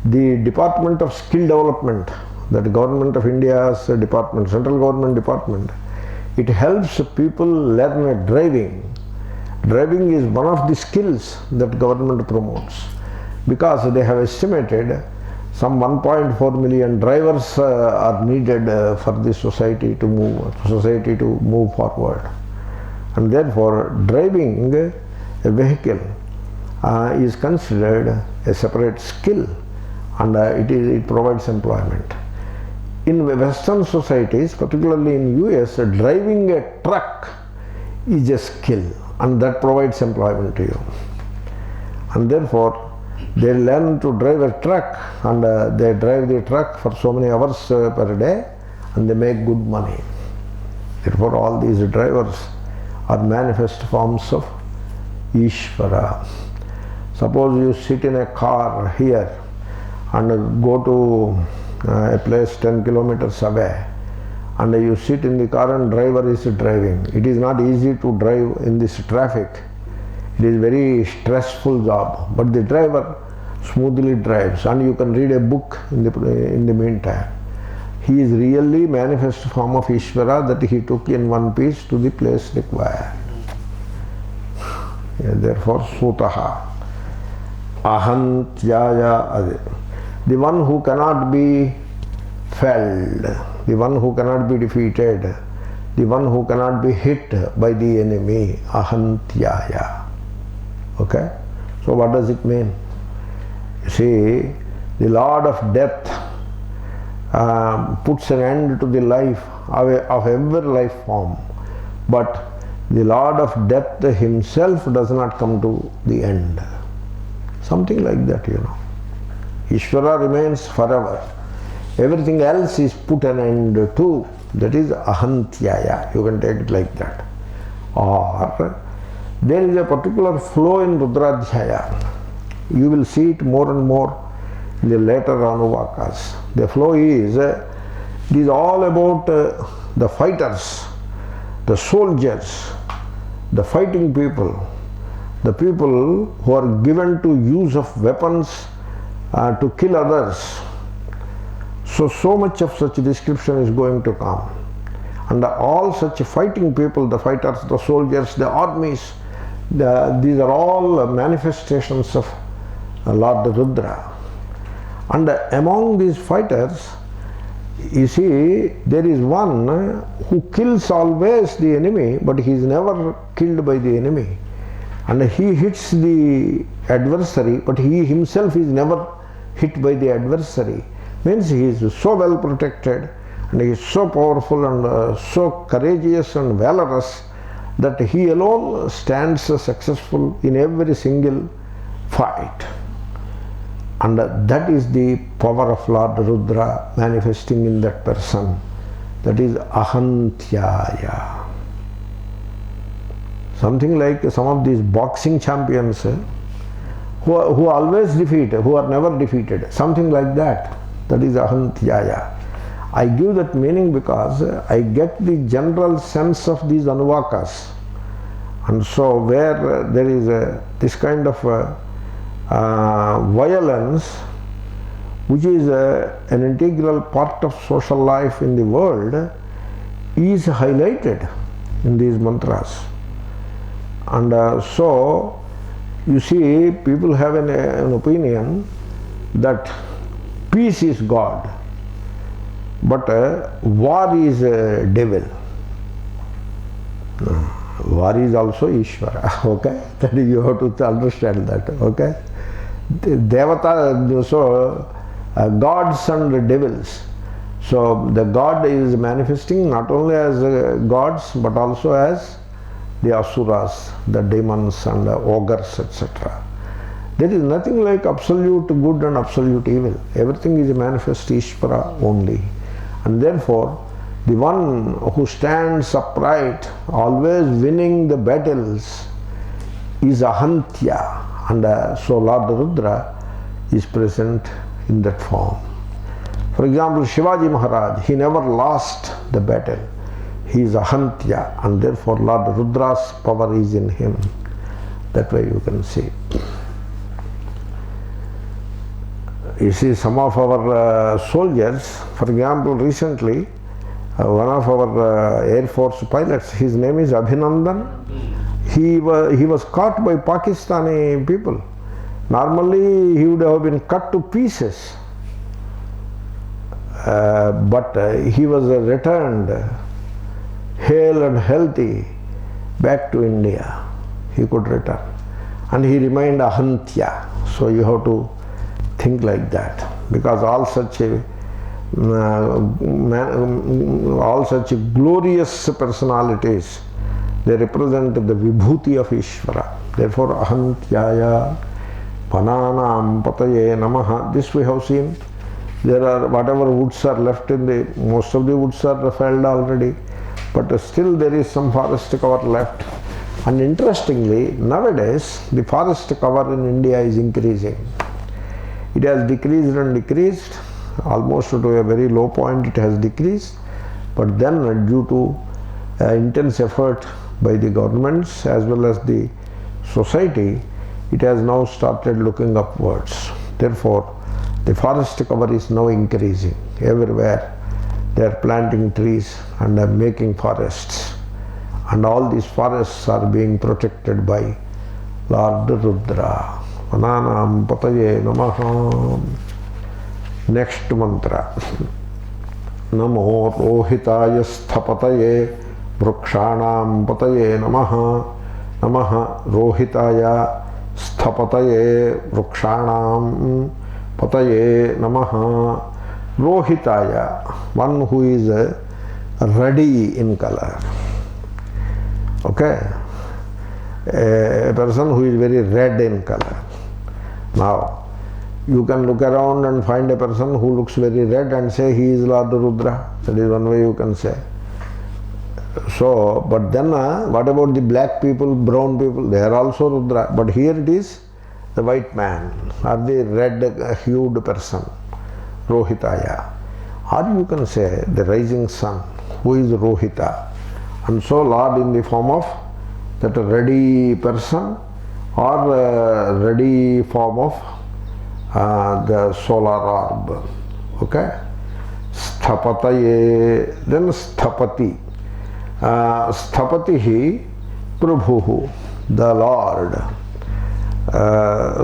The Department of Skill Development, that Government of India's department, central government department, it helps people learn driving. Driving is one of the skills that government promotes, because they have estimated some 1.4 million drivers are needed for the society to move forward. And therefore driving a vehicle is considered a separate skill, and it provides employment. In Western societies, particularly in US, driving a truck is a skill, and that provides employment to you. And therefore they learn to drive a truck, and they drive the truck for so many hours per day, and they make good money. Therefore all these drivers are manifest forms of Ishvara. Suppose you sit in a car here and go to a place 10 kilometers away, and you sit in the car and driver is driving. It is not easy to drive in this traffic. It is very stressful job, but the driver smoothly drives, and you can read a book in the meantime. He is really manifest form of Ishvara that he took in one piece to the place required. Therefore Sutaha Ahantyaya, the one who cannot be felled, the one who cannot be defeated, the one who cannot be hit by the enemy, Ahantyaya. Okay? So what does it mean? You see, the Lord of Death puts an end to the life of every life form, but the Lord of Death himself does not come to the end. Something like that, you know. Ishvara remains forever. Everything else is put an end to. That is Ahantyaya. You can take it like that. Or there is a particular flow in Rudradhyaya. You will see it more and more in the later Anuvakas. The flow is, it is all about the fighters, the soldiers, the fighting people, the people who are given to use of weapons to kill others. So much of such description is going to come. And all such fighting people, the fighters, the soldiers, the armies, these are all manifestations of Lord Rudra. And among these fighters, you see, there is one who kills always the enemy, but he is never killed by the enemy. And he hits the adversary, but he himself is never hit by the adversary. Means he is so well protected, and he is so powerful and so courageous and valorous that he alone stands successful in every single fight. And that is the power of Lord Rudra manifesting in that person. That is Ahantyaya. Something like some of these boxing champions who always defeat, who are never defeated. Something like that. That is Ahantyaya. I give that meaning because I get the general sense of these Anuvakas. And so where there is this kind of violence, which is an integral part of social life in the world, is highlighted in these mantras. And so you see, people have an opinion that peace is God, but war is devil. War is also Ishvara. Okay, that you have to understand that. Okay, Devata, so gods and devils. So the God is manifesting not only as gods but also as the asuras, the demons and the ogres, etc. There is nothing like absolute good and absolute evil. Everything is manifest Ishvara only. And therefore, the one who stands upright, always winning the battles, is Ahantya. And so Lord Rudra is present in that form. For example, Shivaji Maharaj, he never lost the battle. He is Ahantya, and therefore Lord Rudra's power is in him. That way you can see. You see, some of our soldiers, for example, recently, one of our Air Force pilots, his name is Abhinandan. He was caught by Pakistani people. Normally, he would have been cut to pieces. But he was returned hale and healthy back to India. He could return. And he remained Ahantya. So you have to think like that. Because all such glorious personalities, they represent the vibhuti of Ishvara. Therefore, Ahantyaya Pananam Pataye Namaha. This we have seen. There are whatever woods are left in the, most of the woods are felled already, but still there is some forest cover left. And interestingly, nowadays the forest cover in India is increasing. It has decreased and decreased, almost to a very low point it has decreased, but then due to intense effort by the governments as well as the society, it has now started looking upwards. Therefore, the forest cover is now increasing. Everywhere they are planting trees and are making forests. And all these forests are being protected by Lord Rudra. Vananam Pataye Namaha. Next mantra. Namo Rohitaya Sthapataye Vrikshanam Pataye Namaha. Namaha Rohitaya Sthapataye Vrikshanam Pataye Namaha. Rohitaya, one who is ruddy in color. Okay? A person who is very red in color. Now, you can look around and find a person who looks very red and say he is Lord Rudra. That is one way you can say. So, but then what about the black people, brown people? They are also Rudra. But here it is the white man or the red-hued person, Rohitaya. Or you can say the rising sun, who is Rohita. And so Lord in the form of that ready person or ready form of the solar orb. Okay? Sthapataye, then Sthapati. Sthapatihi Prabhuhu, the Lord.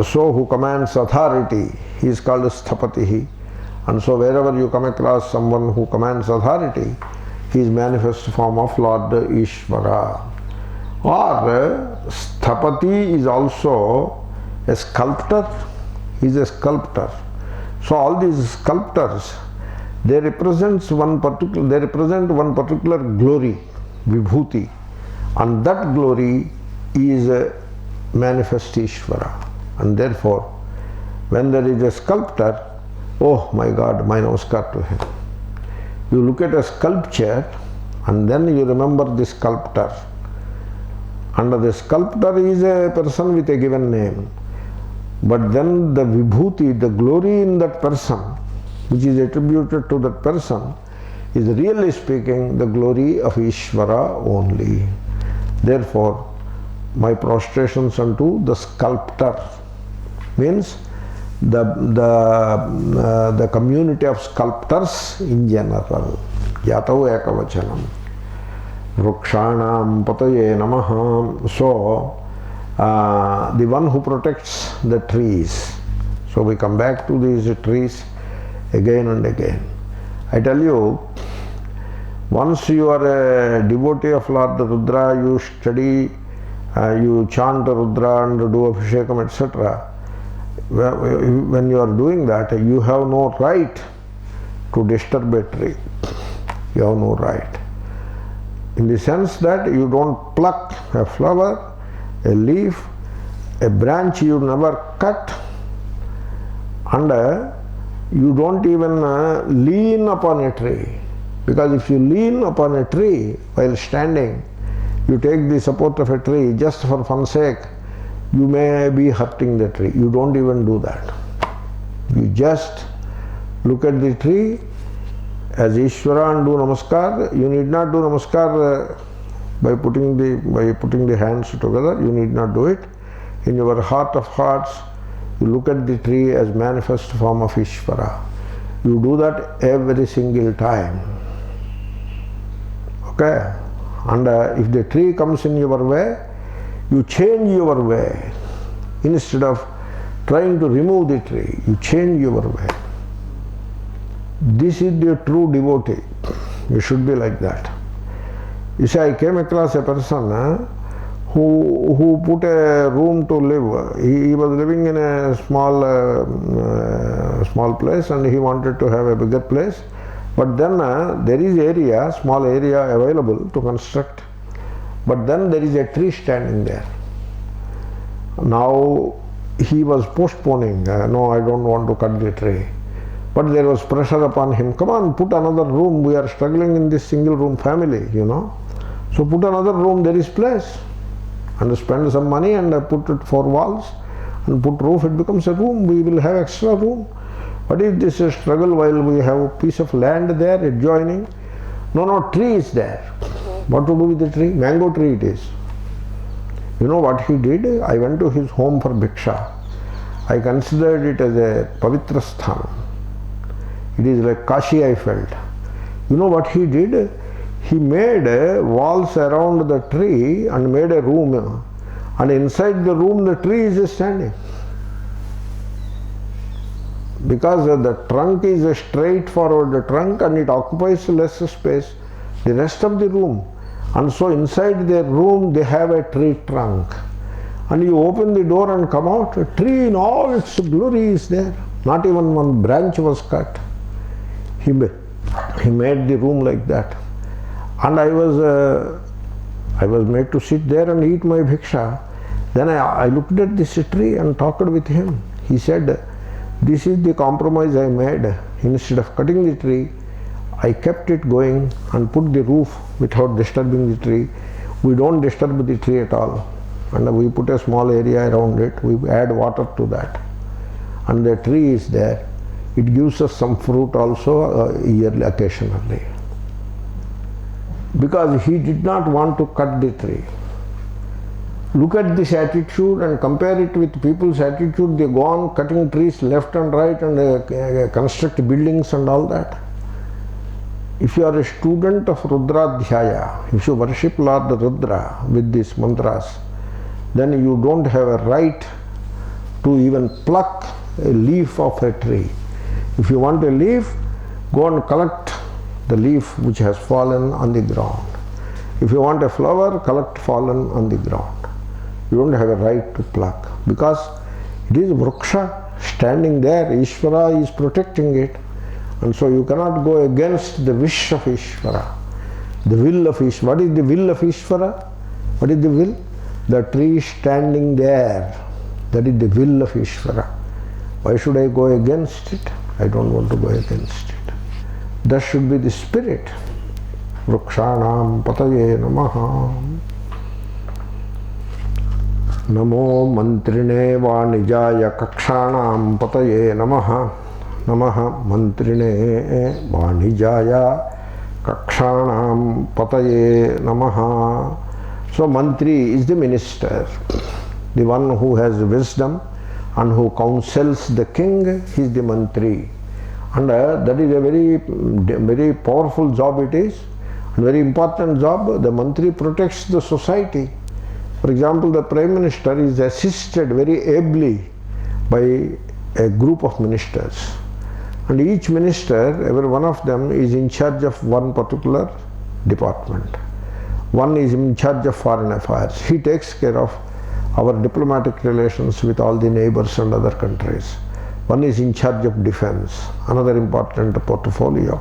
So who commands authority, he is called Sthapatihi. And so wherever you come across someone who commands authority, he is manifest form of Lord Ishvara. Or Sthapati is also a sculptor. He is a sculptor. So all these sculptors, they represent one particular glory, vibhuti, and that glory is manifest Ishvara. And therefore, when there is a sculptor, oh my God, my namaskar to him. You look at a sculpture and then you remember the sculptor. And the sculptor is a person with a given name. But then the vibhuti, the glory in that person, which is attributed to that person, is really speaking the glory of Ishvara only. Therefore, my prostrations unto the sculptor means the community of sculptors in general. Yatau ekavachanam. Vrikshanam Pataye Namaha. So, the one who protects the trees. So we come back to these trees again and again. I tell you, once you are a devotee of Lord Rudra, you study, you chant Rudra and do Abhishekam, etc. When you are doing that, you have no right to disturb a tree. You have no right. In the sense that you don't pluck a flower, a leaf, a branch you never cut, and you don't even lean upon a tree. Because if you lean upon a tree while standing, you take the support of a tree just for fun's sake, you may be hurting the tree. You don't even do that. You just look at the tree as Ishvara and do namaskar. You need not do namaskar by putting the hands together. You need not do it. In your heart of hearts, you look at the tree as manifest form of Ishvara. You do that every single time. Okay? And if the tree comes in your way, you change your way. Instead of trying to remove the tree, you change your way. This is the true devotee. You should be like that. You see, I came across a person who put a room to live. He was living in a small place, and he wanted to have a bigger place. But then there is small area available to construct. But then there is a tree standing there. Now he was postponing. No, I don't want to cut the tree. But there was pressure upon him. Come on, put another room. We are struggling in this single room family, So put another room, there is place. And spend some money and put it 4 walls and put roof, it becomes a room. We will have extra room. What is this struggle while we have a piece of land there adjoining? No, tree is there. What to do with the tree? Mango tree it is. You know what he did? I went to his home for bhiksha. I considered it as a pavitra sthanam. It is like Kashi, I felt. You know what he did? He made walls around the tree and made a room. And inside the room the tree is standing. Because the trunk is a straightforward trunk and it occupies less space, the rest of the room. And so inside their room they have a tree trunk. And you open the door and come out, a tree in all its glory is there. Not even one branch was cut. He made the room like that. And I was made to sit there and eat my bhiksha. Then I looked at this tree and talked with him. He said, this is the compromise I made. Instead of cutting the tree, I kept it going and put the roof without disturbing the tree. We don't disturb the tree at all. And we put a small area around it. We add water to that. And the tree is there. It gives us some fruit also yearly, occasionally. Because he did not want to cut the tree. Look at this attitude and compare it with people's attitude. They go on cutting trees left and right and construct buildings and all that. If you are a student of Rudradhyaya, if you worship Lord Rudra with these mantras, then you don't have a right to even pluck a leaf of a tree. If you want a leaf, go and collect the leaf which has fallen on the ground. If you want a flower, collect fallen on the ground. You don't have a right to pluck because it is Vriksha standing there. Ishvara is protecting it. And so you cannot go against the wish of Ishvara. The will of Ishvara. What is the will of Ishvara? What is the will? The tree standing there. That is the will of Ishvara. Why should I go against it? I don't want to go against it. That should be the spirit. Vrikshanam pataye namaha. Namo mantrine vanijaya kakshanam pataye namaha. Namaha mantrine vanijaya kakshanam pataye namaha. So mantri is the minister, the one who has wisdom and who counsels the king. He is the mantri. And that is a very powerful job it is, and very important job. The mantri protects the society. For example, the Prime Minister is assisted very ably by a group of ministers. And each minister, every one of them is in charge of one particular department. One is in charge of foreign affairs. He takes care of our diplomatic relations with all the neighbors and other countries. One is in charge of defense, another important portfolio.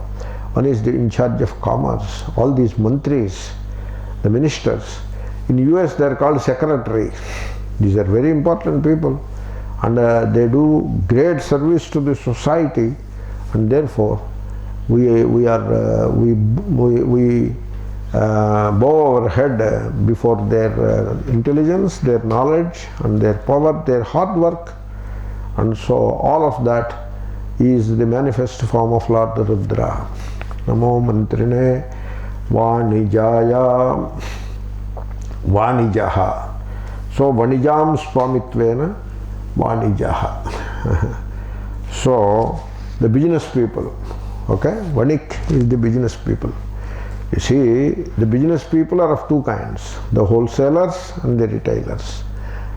One is in charge of commerce. All these mantris, the ministers. In US they are called secretary. These are very important people and they do great service to the society, and therefore we bow our head before their intelligence, their knowledge and their power, their hard work. And so all of that is the manifest form of Lord Rudra. Namo Mantrine Vanijaya Vanijaha. So Vanijam Swamitvena Vanijaha. So the business people, okay, Vanik is the business people. You see, the business people are of two kinds, the wholesalers and the retailers.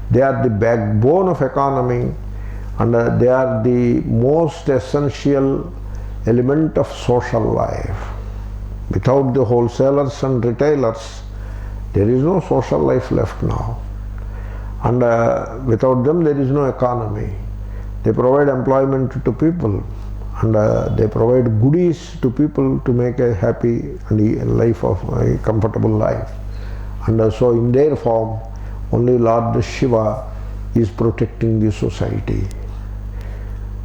They are the backbone of economy, and they are the most essential element of social life. Without the wholesalers and retailers, there is no social life left now. And without them, there is no economy. They provide employment to people, and they provide goodies to people to make a happy and life of a comfortable life. And so in their form, only Lord Shiva is protecting the society.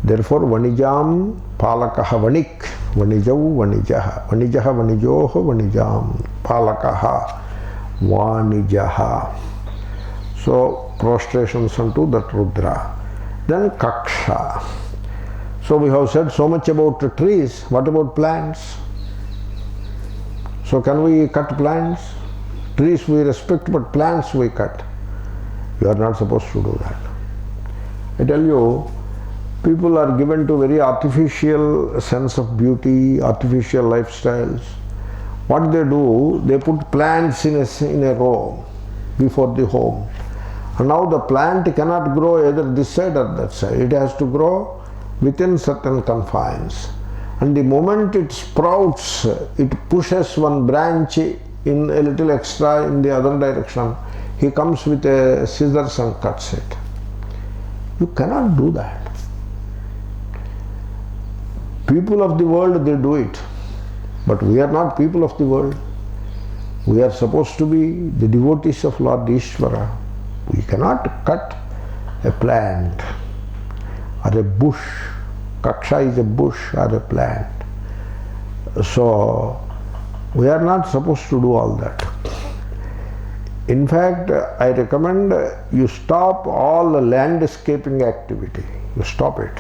Therefore, Vanijam Palakaha Vanik, Vanijau Vanijaha, Vanijaha Vanijoho Vanijam, Palakaha Vanijaha. So, prostrations unto that Rudra. Then Kaksha. So we have said so much about the trees. What about plants? So can we cut plants? Trees we respect, but plants we cut. You are not supposed to do that. I tell you, people are given to very artificial sense of beauty, artificial lifestyles. What they do, they put plants in a row before the home. And now the plant cannot grow either this side or that side. It has to grow within certain confines. And the moment it sprouts, it pushes one branch in a little extra in the other direction. He comes with a scissors and cuts it. You cannot do that. People of the world, they do it. But we are not people of the world. We are supposed to be the devotees of Lord Ishvara. We cannot cut a plant or a bush. Kaksha is a bush or a plant. So we are not supposed to do all that. In fact, I recommend you stop all landscaping activity. You stop it.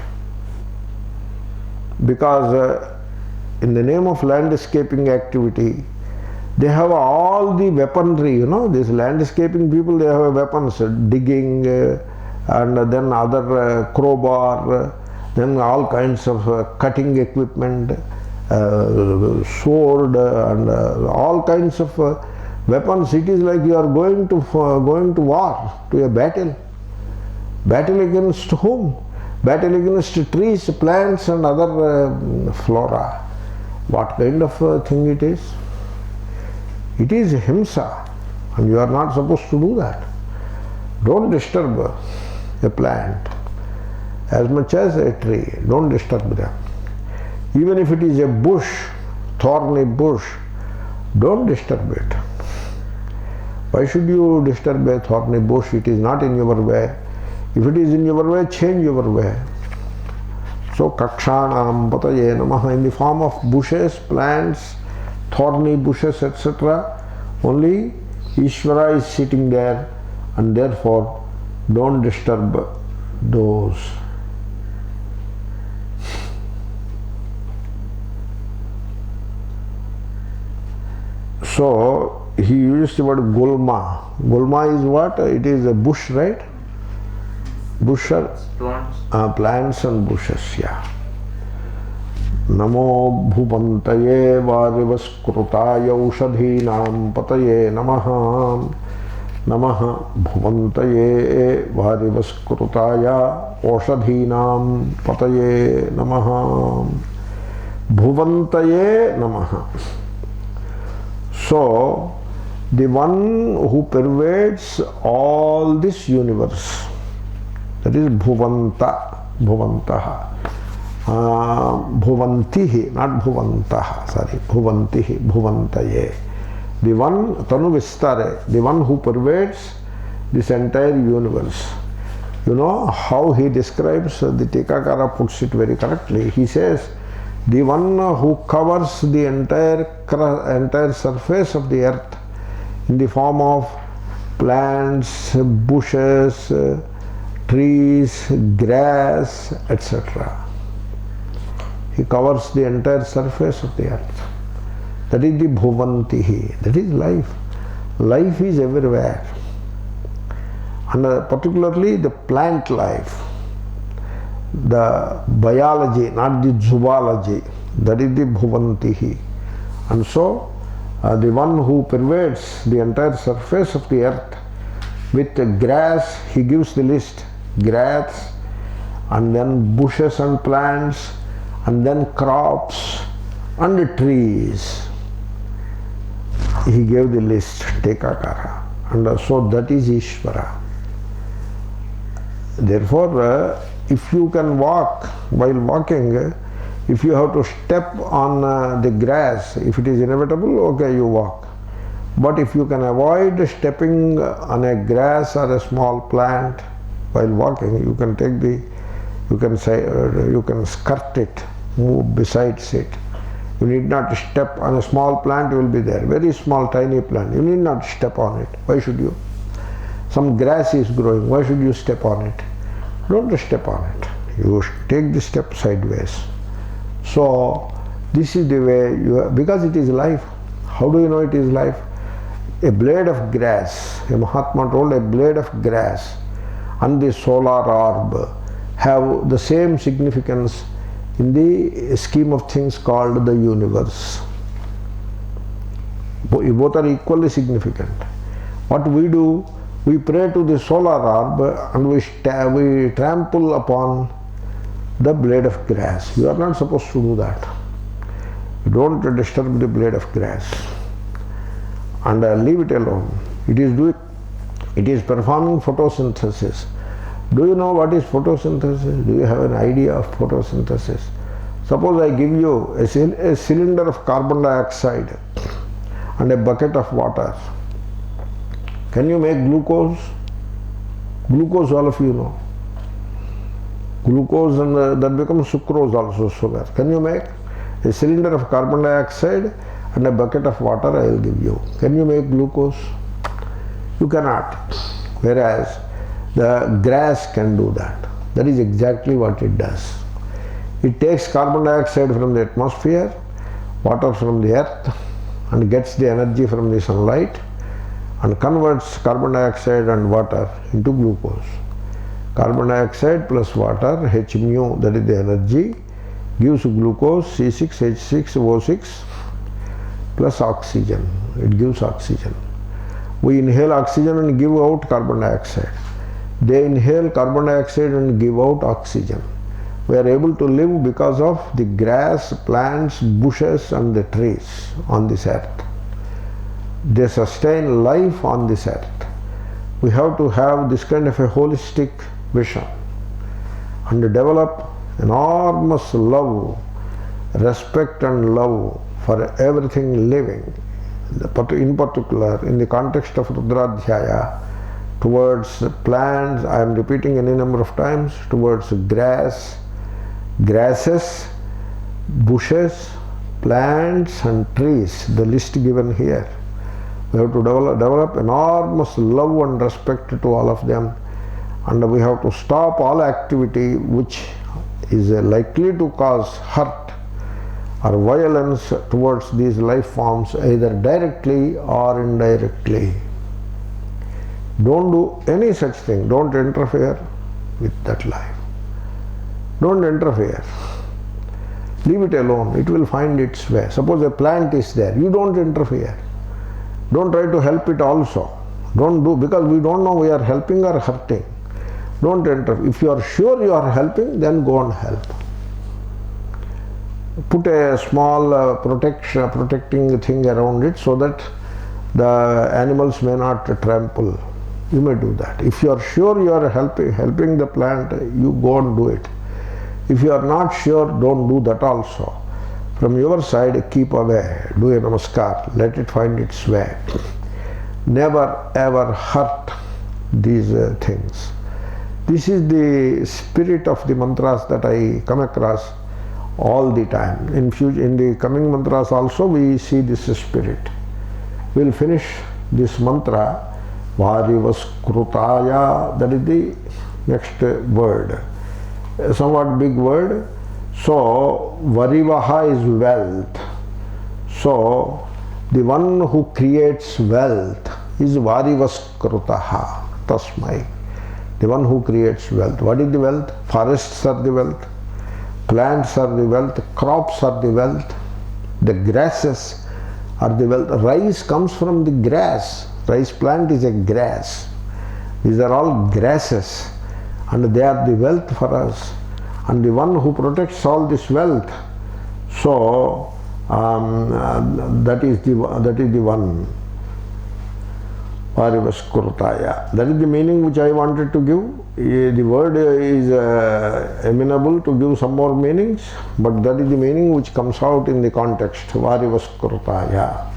Because in the name of landscaping activity, they have all the weaponry, you know, these landscaping people, they have weapons, digging and then other crowbar, then all kinds of cutting equipment, sword and all kinds of weapons. It is like you are going to war, to a battle. Battle against whom? Battle against trees, plants and other flora. What kind of thing it is? It is himsa, and you are not supposed to do that. Don't disturb a plant as much as a tree. Don't disturb them. Even if it is a bush, thorny bush, don't disturb it. Why should you disturb a thorny bush? It is not in your way. If it is in your way, change your way. So, Kakshanam Pataye Namaha, in the form of bushes, plants, thorny bushes, etc. Only Ishvara is sitting there, and therefore don't disturb those. So he used the word gulma. Gulma is what? It is a bush, right? Bush are plants and bushes, yeah. Namo bhuvantaye varivaskrutāya ushadhīnām pataye namaha. Namaha bhuvantaye varivaskrutāya ushadhīnām pataye namaha. Bhuvantaye namaha. So, the one who pervades all this universe, that is Bhuvanta, Bhuvantaha. Bhuvantihi, not Bhuvantaha, sorry, Bhuvantihi, Bhuvantaye. The one, Tanu Vistare, the one who pervades this entire universe. You know how he describes, the Tikakara puts it very correctly. He says, the one who covers the entire surface of the earth in the form of plants, bushes, trees, grass, etc. He covers the entire surface of the earth. That is the Bhuvantihi. That is life. Life is everywhere. And particularly the plant life, the biology, not the zoology, that is the Bhuvantihi. And so, the one who pervades the entire surface of the earth with grass, he gives the list, grass, and then bushes and plants, and then crops and trees. He gave the list, Tekakara. And so that is Ishvara. Therefore, if you can walk, while walking, if you have to step on the grass, if it is inevitable, okay, you walk. But if you can avoid stepping on a grass or a small plant while walking, you can take you can skirt it, move besides it. You need not step on a small plant, you will be there. Very small, tiny plant. You need not step on it. Why should you? Some grass is growing. Why should you step on it? Don't step on it. You take the step sideways. So, this is the way because it is life. How do you know it is life? A blade of grass, a Mahatma told, a blade of grass and the solar orb have the same significance in the scheme of things called the universe. Both are equally significant. What we do, we pray to the solar orb and we trample upon the blade of grass. You are not supposed to do that. You don't disturb the blade of grass and leave it alone. It is performing photosynthesis. Do you know what is photosynthesis? Do you have an idea of photosynthesis? Suppose I give you a cylinder of carbon dioxide and a bucket of water. Can you make glucose? Glucose, all of you know. Glucose, and that becomes sucrose also, sugar. Can you make? A cylinder of carbon dioxide and a bucket of water I will give you. Can you make glucose? You cannot. Whereas the grass can do that. That is exactly what it does. It takes carbon dioxide from the atmosphere, water from the earth, and gets the energy from the sunlight and converts carbon dioxide and water into glucose. Carbon dioxide plus water, H mu, that is the energy, gives glucose, C6H6O6 plus oxygen. It gives oxygen. We inhale oxygen and give out carbon dioxide. They inhale carbon dioxide and give out oxygen. We are able to live because of the grass, plants, bushes and the trees on this earth. They sustain life on this earth. We have to have this kind of a holistic vision and develop enormous love, respect and love for everything living. In particular, in the context of Rudradhyaya, towards plants, I am repeating any number of times, towards grass, grasses, bushes, plants and trees, the list given here. We have to develop enormous love and respect to all of them, and we have to stop all activity which is likely to cause hurt or violence towards these life forms, either directly or indirectly. Don't do any such thing. Don't interfere with that life. Don't interfere. Leave it alone. It will find its way. Suppose a plant is there. You don't interfere. Don't try to help it also. Don't do, because we don't know we are helping or hurting. Don't interfere. If you are sure you are helping, then go and help. Put a small protecting thing around it so that the animals may not trample. You may do that. If you are sure you are helping the plant, you go and do it. If you are not sure, don't do that also. From your side, keep away. Do a namaskar. Let it find its way. Never ever hurt these things. This is the spirit of the mantras that I come across all the time. In the coming mantras also we see this spirit. We will finish this mantra, Varivaskrutaya, that is the next word. A somewhat big word. So Varivaha is wealth. So the one who creates wealth is Varivaskrutaha. Tasmai. The one who creates wealth. What is the wealth? Forests are the wealth. Plants are the wealth. Crops are the wealth. The grasses are the wealth. Rice comes from the grass. Rice plant is a grass. These are all grasses, and they are the wealth for us. And the one who protects all this wealth, so that is the one. Parivaskrutaya. That is the meaning which I wanted to give. The word is amenable to give some more meanings, but that is the meaning which comes out in the context. Parivaskrutaya.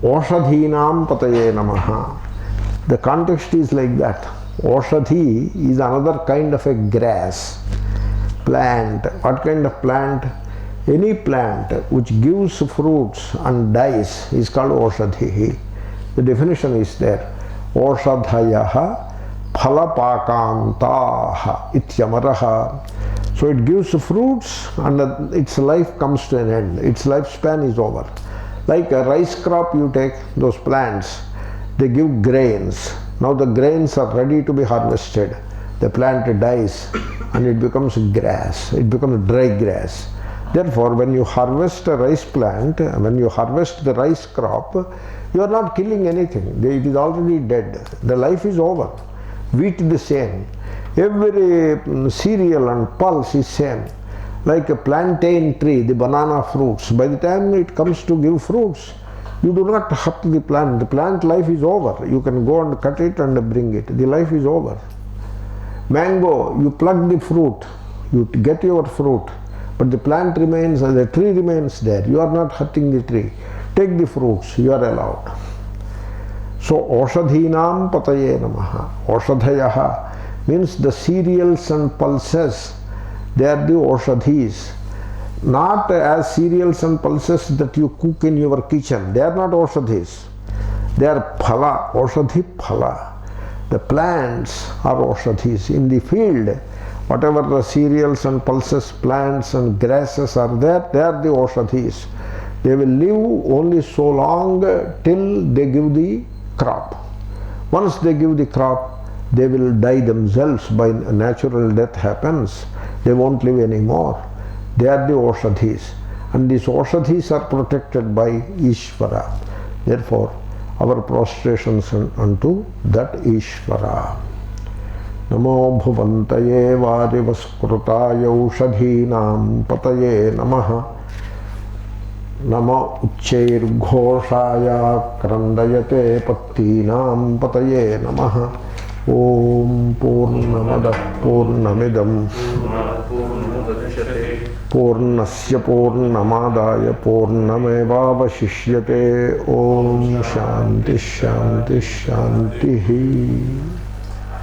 Oshadhinam pataye namaha. The context is like that. Oshadhi is another kind of a grass, plant. What kind of plant? Any plant which gives fruits and dies is called Oshadhi. The definition is there. Oshadhayaha phalapakantaha ityamaraha. So it gives fruits and its life comes to an end. Its lifespan is over. Like a rice crop, you take those plants, they give grains. Now the grains are ready to be harvested. The plant dies and it becomes grass. It becomes dry grass. Therefore, when you harvest a rice plant, when you harvest the rice crop, you are not killing anything. It is already dead. The life is over. Wheat the same. Every cereal and pulse is same. Like a plantain tree, the banana fruits, by the time it comes to give fruits, you do not hurt the plant. The plant life is over. You can go and cut it and bring it. The life is over. Mango, you pluck the fruit, you get your fruit, but the plant remains, the tree remains there. You are not hurting the tree. Take the fruits, you are allowed. So Oshadhinam pataye namaha. Oshadhayaha means the cereals and pulses. They are the Oshadhis. Not as cereals and pulses that you cook in your kitchen. They are not Oshadhis. They are phala, Oshadhi phala. The plants are Oshadhis. In the field, whatever the cereals and pulses, plants and grasses are there, they are the Oshadhis. They will live only so long till they give the crop. Once they give the crop, they will die themselves. By natural death happens. They won't live anymore. They are the Oshadhis. And these Oshadhis are protected by Ishvara. Therefore, our prostrations unto that Ishvara. Namo bhuvantaye varivaskrutaya ushadhinam pataye namaha. Namo uchchair ghoshaya krandayate pattinam pataye namaha. Om Purnamadah Purnamidam Purnasya Purnamadaya Purnamevavashishyate. Om Shanti Shanti Shanti.